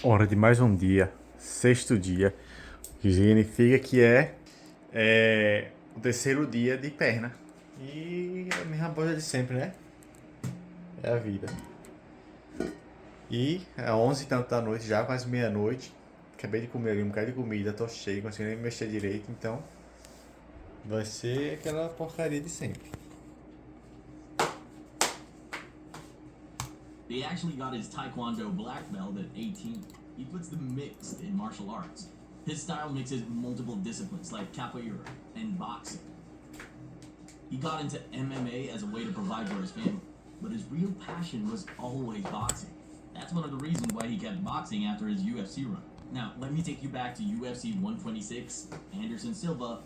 Hora de mais um dia, sexto dia, que significa que é o terceiro dia de perna. E é a mesma coisa de sempre, né? É a vida. E é 11 e tanto da noite, já quase meia-noite. Acabei de comer ali um bocado de comida, tô cheio, não consigo nem me mexer direito, então vai ser aquela porcaria de sempre. He actually got his Taekwondo black belt at 18. He puts the mixed in martial arts. His style mixes multiple disciplines like capoeira and boxing. He got into MMA as a way to provide for his family, but his real passion was always boxing. That's one of the reasons why he kept boxing after his UFC run. Now, let me take you back to UFC 126, Anderson Silva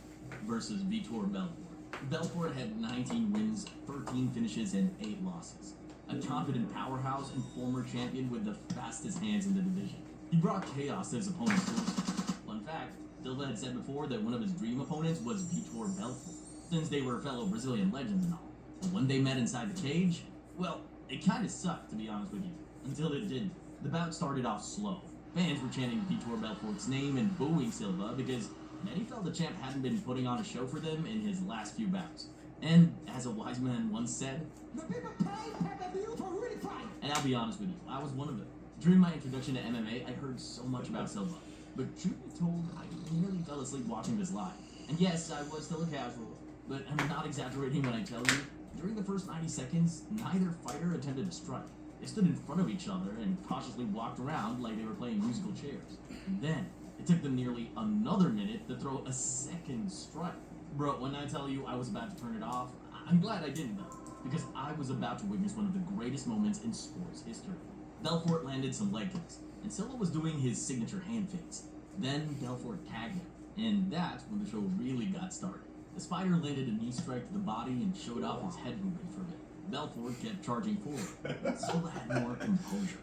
versus Vitor Belfort. Belfort had 19 wins, 13 finishes, and 8 losses. A confident powerhouse and former champion with the fastest hands in the division. He brought chaos to his opponents. Fun fact, Silva had said before that one of his dream opponents was Vitor Belfort, since they were fellow Brazilian legends and all. But when they met inside the cage, well, it kind of sucked, to be honest with you, until it didn't. The bout started off slow. Fans were chanting Vitor Belfort's name and booing Silva because many felt the champ hadn't been putting on a show for them in his last few bouts. And as a wise man once said, the people pay pay-per-view for really fight. And I'll be honest with you, I was one of them. During my introduction to MMA, I heard so much about Silva. But truth be told, I nearly fell asleep watching this live. And yes, I was still a casual, but I'm not exaggerating when I tell you, during the first 90 seconds, neither fighter attempted to strike. They stood in front of each other and cautiously walked around like they were playing musical chairs. And then, it took them nearly another minute to throw a second strike. Bro, when I tell you I was about to turn it off, I'm glad I didn't though, because I was about to witness one of the greatest moments in sports history. Belfort landed some leg kicks, and Silva was doing his signature hand fakes. Then Belfort tagged him, and that's when the show really got started. The Spider landed a knee strike to the body and showed off his head movement for a bit. Belfort kept charging forward. Silva had more composure,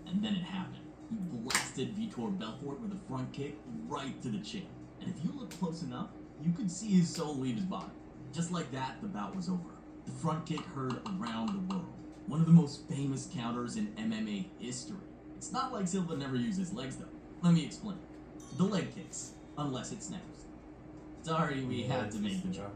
and then it happened. He blasted Vitor Belfort with a front kick right to the chin, and if you look close enough, you could see his soul leave his body. Just like that, the bout was over. The front kick heard around the world. One of the most famous counters in MMA history. It's not like Silva never used his legs though. Let me explain. The leg kicks, unless it snaps. Sorry, we had to make the joke.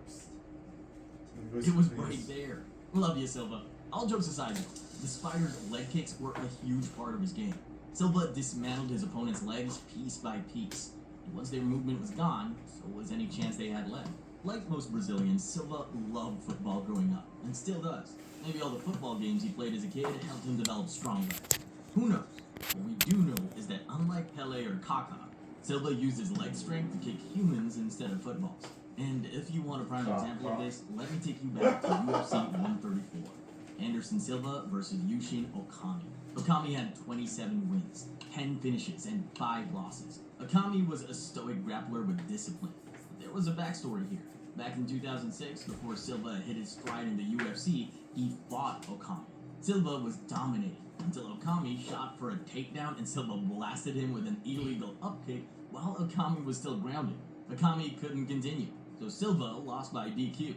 It was right there. Love you, Silva. All jokes aside though, the Spider's leg kicks were a huge part of his game. Silva dismantled his opponent's legs piece by piece. And once their movement was gone, so was any chance they had left. Like most Brazilians, Silva loved football growing up, and still does. Maybe all the football games he played as a kid helped him develop strong legs. Who knows? What we do know is that unlike Pele or Kaká, Silva used his leg strength to kick humans instead of footballs. And if you want a prime example of this, let me take you back to UFC 134. Anderson Silva versus Yushin Okami. Okami had 27 wins, 10 finishes, and 5 losses. Okami was a stoic grappler with discipline. There was a backstory here. Back in 2006, before Silva hit his stride in the UFC, he fought Okami. Silva was dominating until Okami shot for a takedown and Silva blasted him with an illegal upkick while Okami was still grounded. Okami couldn't continue, so Silva lost by DQ.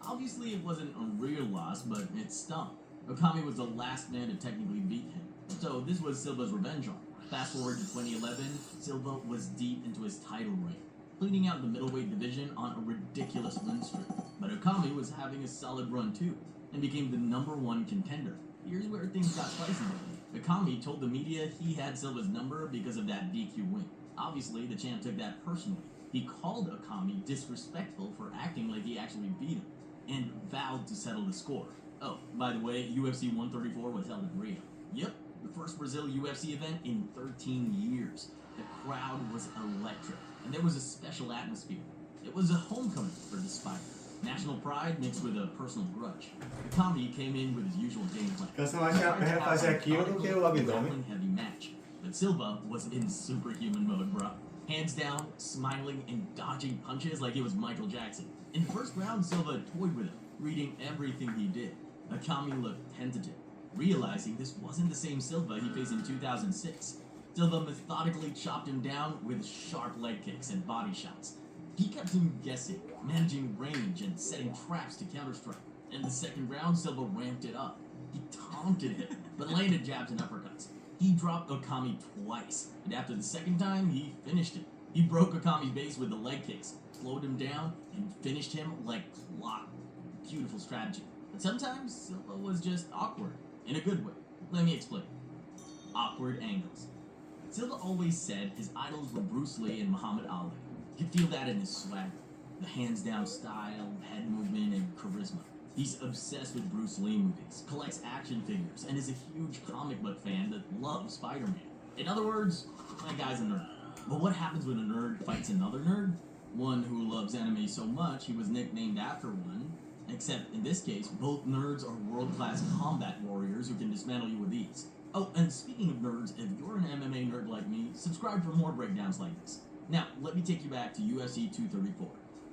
Obviously, it wasn't a real loss, but it stung. Okami was the last man to technically beat him, so this was Silva's revenge arc. Fast forward to 2011, Silva was deep into his title reign, cleaning out the middleweight division on a ridiculous win streak. But Okami was having a solid run too, and became the #1 contender. Here's where things got spicy though. Okami told the media he had Silva's number because of that DQ win. Obviously, the champ took that personally. He called Okami disrespectful for acting like he actually beat him, and vowed to settle the score. Oh, by the way, UFC 134 was held in Rio. Yep, the first Brazil UFC event in 13 years. The crowd was electric, and there was a special atmosphere. It was a homecoming for the Spider. National pride mixed with a personal grudge. Okami came in with his usual game plan. Cansa mais a perna fazer aquilo do que o abdômen. Heavy match. But Silva was in superhuman mode, bro. Hands down, smiling and dodging punches like it was Michael Jackson. In the first round, Silva toyed with him, reading everything he did. Okami looked tentative, realizing this wasn't the same Silva he faced in 2006. Silva methodically chopped him down with sharp leg kicks and body shots. He kept him guessing, managing range and setting traps to counterstrike. In the second round, Silva ramped it up. He taunted him, but landed jabs and uppercuts. He dropped Okami twice, and after the second time, he finished him. He broke Okami's base with the leg kicks, slowed him down, and finished him like clock. Beautiful strategy. But sometimes Silva was just awkward, in a good way. Let me explain. Awkward angles. Silva always said his idols were Bruce Lee and Muhammad Ali. You could feel that in his swagger. The hands down style, head movement, and charisma. He's obsessed with Bruce Lee movies, collects action figures, and is a huge comic book fan that loves Spider-Man. In other words, that guy's a nerd. But what happens when a nerd fights another nerd? One who loves anime so much he was nicknamed after one. Except in this case, both nerds are world-class combat warriors who can dismantle you with ease. Oh, and speaking of nerds, if you're an MMA nerd like me, subscribe for more breakdowns like this. Now, let me take you back to UFC 234.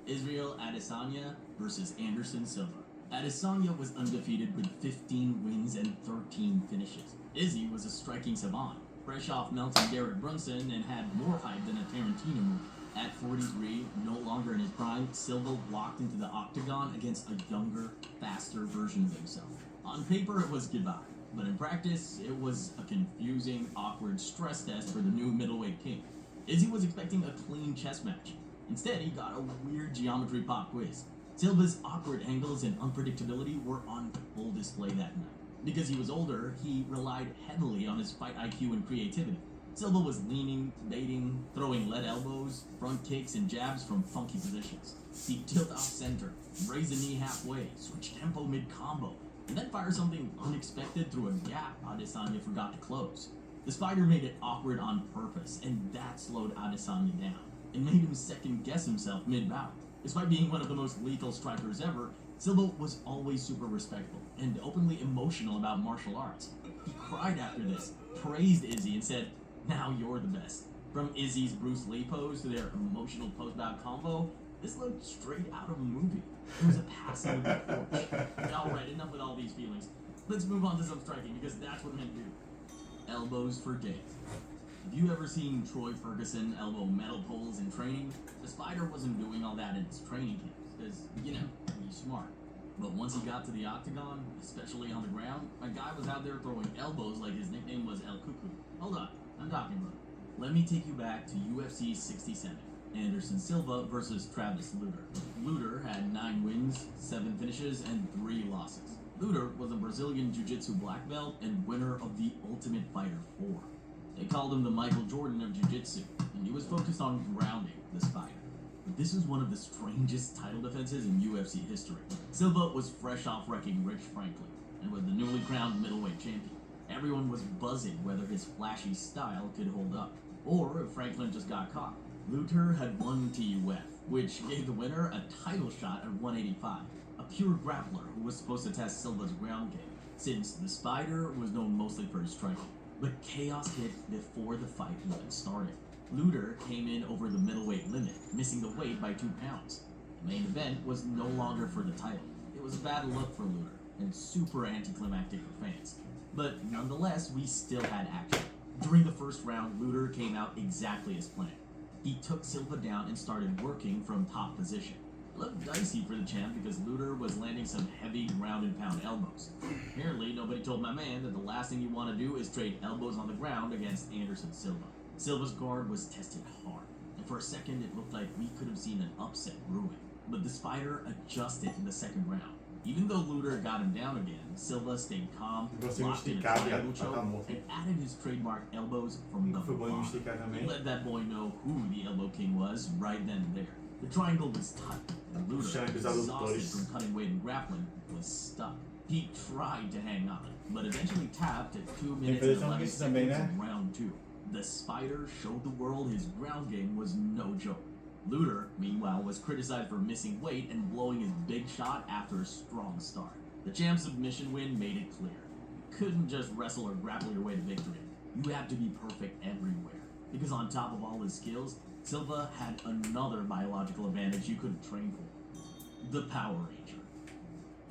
Israel Adesanya versus Anderson Silva. Adesanya was undefeated with 15 wins and 13 finishes. Izzy was a striking savant, fresh off melting Derek Brunson and had more hype than a Tarantino movie. At 43, no longer in his prime, Silva walked into the octagon against a younger, faster version of himself. On paper, it was goodbye, but in practice, it was a confusing, awkward stress test for the new middleweight king. Izzy was expecting a clean chess match. Instead, he got a weird geometry pop quiz. Silva's awkward angles and unpredictability were on full display that night. Because he was older, he relied heavily on his fight IQ and creativity. Silva was leaning, baiting, throwing lead elbows, front kicks, and jabs from funky positions. He'd tilt off center, raise the knee halfway, switch tempo mid-combo, and then fire something unexpected through a gap Adesanya forgot to close. The Spider made it awkward on purpose, and that slowed Adesanya down. It made him second-guess himself mid-bout. Despite being one of the most lethal strikers ever, Silva was always super respectful and openly emotional about martial arts. He cried after this, praised Izzy, and said, "Now you're the best." From Izzy's Bruce Lee pose to their emotional post-bout combo, this looked straight out of a movie. It was a passing torch. Alright, enough with all these feelings. Let's move on to some striking, because that's what men do. Elbows for days. Have you ever seen Troy Ferguson elbow metal poles in training? The Spider wasn't doing all that in his training camps, because, he's smart. But once he got to the octagon, especially on the ground, a guy was out there throwing elbows like his nickname was El Cuckoo. Hold on, I'm talking about it. Let me take you back to UFC 67. Anderson Silva versus Travis Lutter. Lutter had 9 wins, 7 finishes, and 3 losses. Lutter was a Brazilian Jiu-Jitsu black belt and winner of the Ultimate Fighter 4. They called him the Michael Jordan of Jiu-Jitsu, and he was focused on grounding the Spider. But this was one of the strangest title defenses in UFC history. Silva was fresh off wrecking Rich Franklin, and was the newly crowned middleweight champion. Everyone was buzzing whether his flashy style could hold up, or if Franklin just got caught. Lutter had won TUF, which gave the winner a title shot at 185, a pure grappler who was supposed to test Silva's ground game, since the Spider was known mostly for his striking. But chaos hit before the fight even started. Lutter came in over the middleweight limit, missing the weight by 2 pounds. The main event was no longer for the title. It was a bad look for Lutter, and super anticlimactic for fans. But nonetheless, we still had action. During the first round, Lutter came out exactly as planned. He took Silva down and started working from top position. It looked dicey for the champ because Lutter was landing some heavy ground and pound elbows. Apparently, nobody told my man that the last thing you want to do is trade elbows on the ground against Anderson Silva. Silva's guard was tested hard, and for a second it looked like we could have seen an upset brewing. But the Spider adjusted in the second round. Even though Lutter got him down again, Silva stayed calm, locked in a triangle choke, and added his trademark elbows from the bottom. He let that boy know who the Elbow King was right then and there. The triangle was tight, and Lutter, exhausted from cutting weight and grappling, was stuck. He tried to hang on, but eventually tapped at 2 minutes and 11 seconds in round 2. The Spider showed the world his ground game was no joke. Lutter, meanwhile, was criticized for missing weight and blowing his big shot after a strong start. The champ's submission win made it clear. You couldn't just wrestle or grapple your way to victory. You had to be perfect everywhere. Because on top of all his skills, Silva had another biological advantage you couldn't train for. The Power Ranger.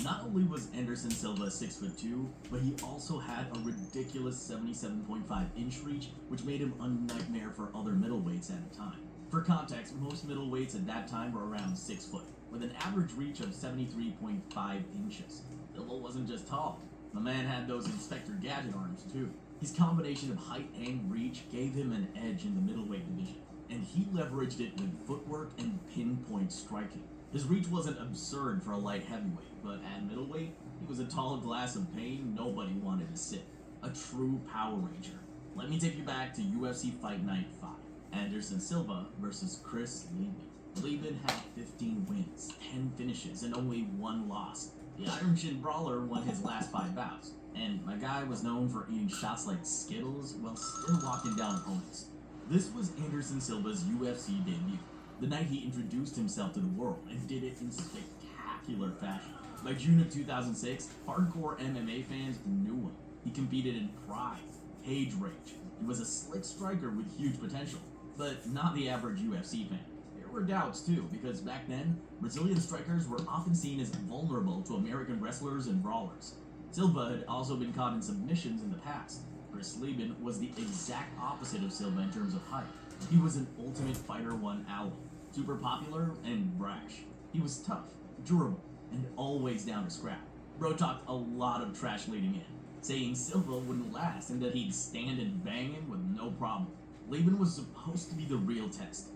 Not only was Anderson Silva 6'2", but he also had a ridiculous 77.5-inch reach, which made him a nightmare for other middleweights at the time. For context, most middleweights at that time were around 6 foot, with an average reach of 73.5 inches. Silva wasn't just tall. The man had those Inspector Gadget arms, too. His combination of height and reach gave him an edge in the middleweight division, and he leveraged it with footwork and pinpoint striking. His reach wasn't absurd for a light heavyweight, but at middleweight, he was a tall glass of pain nobody wanted to sit. A true Power Ranger. Let me take you back to UFC Fight Night 5. Anderson Silva versus Chris Lieben. Lieben had 15 wins, 10 finishes, and only 1 loss. The Iron Chin Brawler won his last 5 bouts, and my guy was known for eating shots like Skittles while still walking down opponents. This was Anderson Silva's UFC debut, the night he introduced himself to the world and did it in spectacular fashion. By June of 2006, hardcore MMA fans knew him. He competed in Pride, Cage Rage, and was a slick striker with huge potential, but not the average UFC fan. There were doubts too, because back then, Brazilian strikers were often seen as vulnerable to American wrestlers and brawlers. Silva had also been caught in submissions in the past. Chris Lieben was the exact opposite of Silva in terms of height. He was an Ultimate Fighter 1 ally, super popular and brash. He was tough, durable, and always down to scrap. Bro talked a lot of trash leading in, saying Silva wouldn't last and that he'd stand and bang him with no problem. Lieben was supposed to be the real test.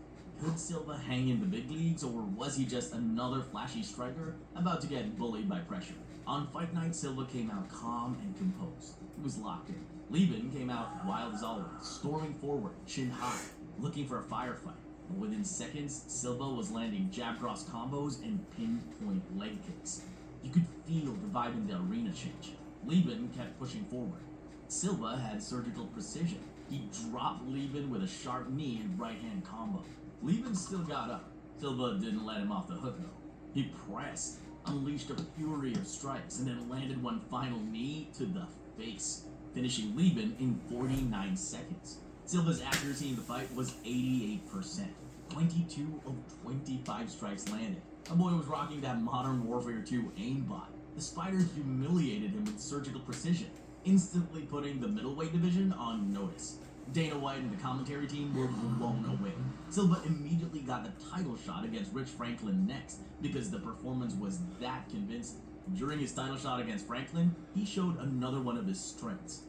Could Silva hang in the big leagues, or was he just another flashy striker about to get bullied by pressure? On Fight Night, Silva came out calm and composed. He was locked in. Lieben came out wild as always, storming forward, chin high, looking for a firefight. But within seconds, Silva was landing jab cross combos and pinpoint leg kicks. You could feel the vibe in the arena change. Lieben kept pushing forward. Silva had surgical precision. He dropped Lieben with a sharp knee and right hand combo. Lieben still got up. Silva didn't let him off the hook though. He pressed, unleashed a fury of strikes, and then landed one final knee to the face, finishing Lieben in 49 seconds. Silva's accuracy in the fight was 88%. 22 of 25 strikes landed. My boy was rocking that Modern Warfare 2 aimbot. The Spider humiliated him with surgical precision, instantly putting the middleweight division on notice. Dana White and the commentary team were blown away. Silva immediately got the title shot against Rich Franklin next because the performance was that convincing. During his title shot against Franklin, he showed another one of his strengths,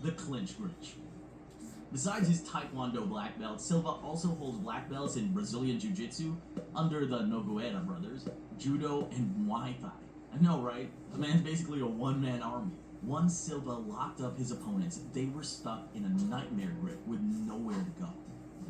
the clinch Grinch. Besides his Taekwondo black belt, Silva also holds black belts in Brazilian Jiu-Jitsu under the Nogueira brothers, Judo, and Muay Thai. I know, right? The man's basically a one-man army. Once Silva locked up his opponents, they were stuck in a nightmare grip with nowhere to go.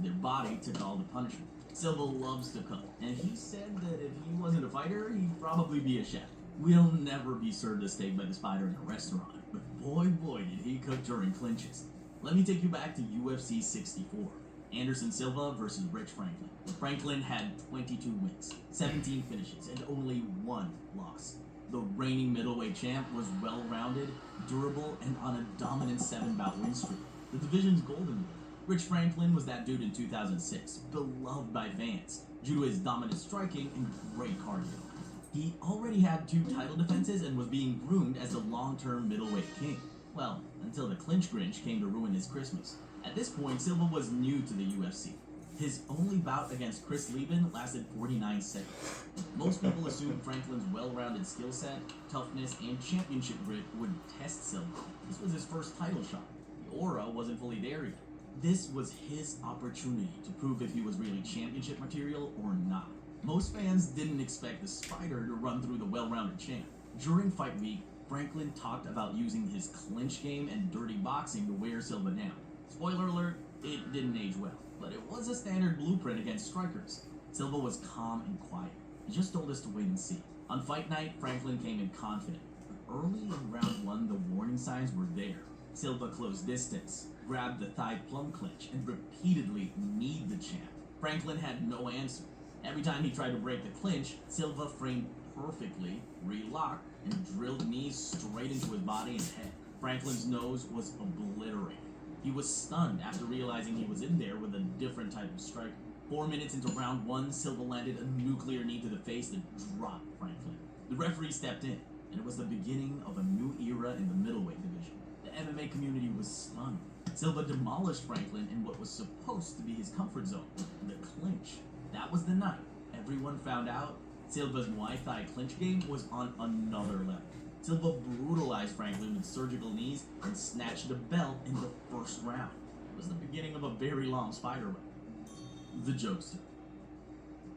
Their body took all the punishment. Silva loves to cook, and he said that if he wasn't a fighter, he'd probably be a chef. We'll never be served a steak by the Spider in a restaurant, but boy did he cook during clinches. Let me take you back to UFC 64. Anderson Silva versus Rich Franklin. Franklin had 22 wins, 17 finishes, and only 1 loss. The reigning middleweight champ was well-rounded, durable, and on a dominant 7-bout win streak. The division's golden boy. Rich Franklin was that dude in 2006, beloved by fans, due to his dominant striking and great cardio. He already had 2 title defenses and was being groomed as the long-term middleweight king. Well, until the clinch Grinch came to ruin his Christmas. At this point, Silva was new to the UFC. His only bout against Chris Lieben lasted 49 seconds. Most people assumed Franklin's well-rounded skill set, toughness, and championship grit would test Silva. This was his first title shot. The aura wasn't fully there yet. This was his opportunity to prove if he was really championship material or not. Most fans didn't expect the Spider to run through the well-rounded champ. During fight week, Franklin talked about using his clinch game and dirty boxing to wear Silva down. Spoiler alert, it didn't age well, but it was a standard blueprint against strikers. Silva was calm and quiet. He just told us to wait and see. On fight night, Franklin came in confident, but early in round 1, the warning signs were there. Silva closed distance, grabbed the thigh plum clinch, and repeatedly kneed the champ. Franklin had no answer. Every time he tried to break the clinch, Silva framed perfectly, relocked, and drilled knees straight into his body and head. Franklin's nose was obliterated. He was stunned after realizing he was in there with a different type of striker. 4 minutes into round 1, Silva landed a nuclear knee to the face that dropped Franklin. The referee stepped in, and it was the beginning of a new era in the middleweight division. The MMA community was stunned. Silva demolished Franklin in what was supposed to be his comfort zone, the clinch. That was the night everyone found out Silva's Muay Thai clinch game was on another level. Silva brutalized Franklin with surgical knees and snatched the belt in the first round. It was the beginning of a very long spider web. The jokester.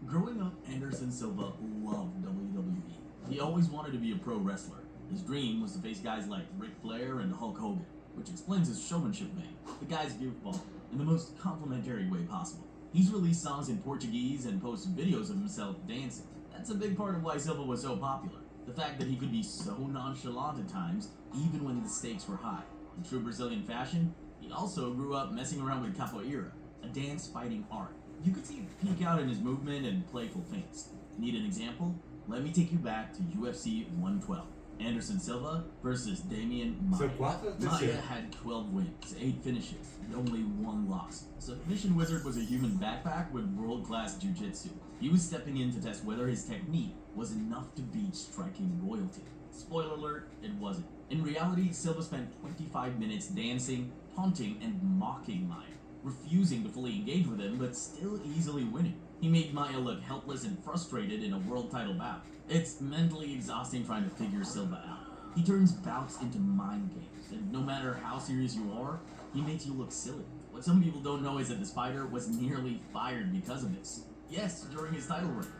Growing up, Anderson Silva loved WWE. He always wanted to be a pro wrestler. His dream was to face guys like Ric Flair and Hulk Hogan, which explains his showmanship vein. The guy's goofball in the most complimentary way possible. He's released songs in Portuguese and posted videos of himself dancing. That's a big part of why Silva was so popular. The fact that he could be so nonchalant at times, even when the stakes were high. In true Brazilian fashion, he also grew up messing around with capoeira, a dance fighting art. You could see it peek out in his movement and playful feints. Need an example? Let me take you back to UFC 112. Anderson Silva versus Damian Maia. Seu quarto ou Maia terceiro? had 12 wins, 8 finishes, and only 1 loss. Submission Wizard was a human backpack with world-class jiu-jitsu. He was stepping in to test whether his technique was enough to beat striking royalty. Spoiler alert, it wasn't. In reality, Silva spent 25 minutes dancing, taunting, and mocking Maia, refusing to fully engage with him, but still easily winning. He made Maia look helpless and frustrated in a world title bout. It's mentally exhausting trying to figure Silva out. He turns bouts into mind games, and no matter how serious you are, he makes you look silly. What some people don't know is that the Spider was nearly fired because of this. Yes, during his title reign.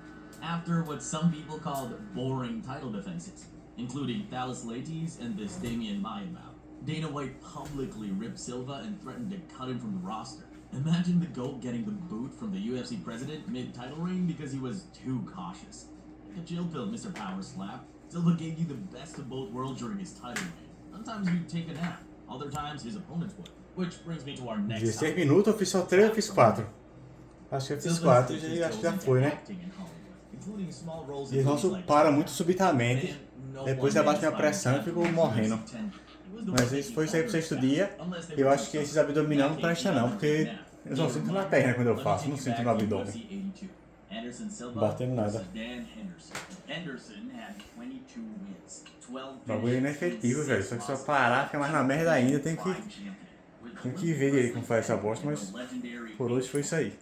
After what some people called boring title defenses, including Thales Leites and this Damian Maia bout. Dana White publicly ripped Silva and threatened to cut him from the roster. Imagine the GOAT getting the boot from the UFC president mid-title reign because he was too cautious. Take a chill pill, Mr. Power Slap. Silva gave you the best of both worlds during his title reign. Sometimes you'd take a nap, other times his opponents would. Which brings me to our next 16 topic. minutos, eu fiz só 3, eu fiz 4. Acho que eu fiz 4 e acho que já foi, né? E eles não param muito subitamente. Depois abaixa minha pressão e fico morrendo. Mas isso foi isso aí pro sexto dia. E eu acho que esses abdominais não prestam não, porque eu só sinto na perna quando eu faço, não sinto no abdômen. Batendo nada. O bagulho é inefetivo, velho. Só que se eu parar, fica mais na merda ainda. Tem que ver direito como faz essa bosta, mas por hoje foi isso aí.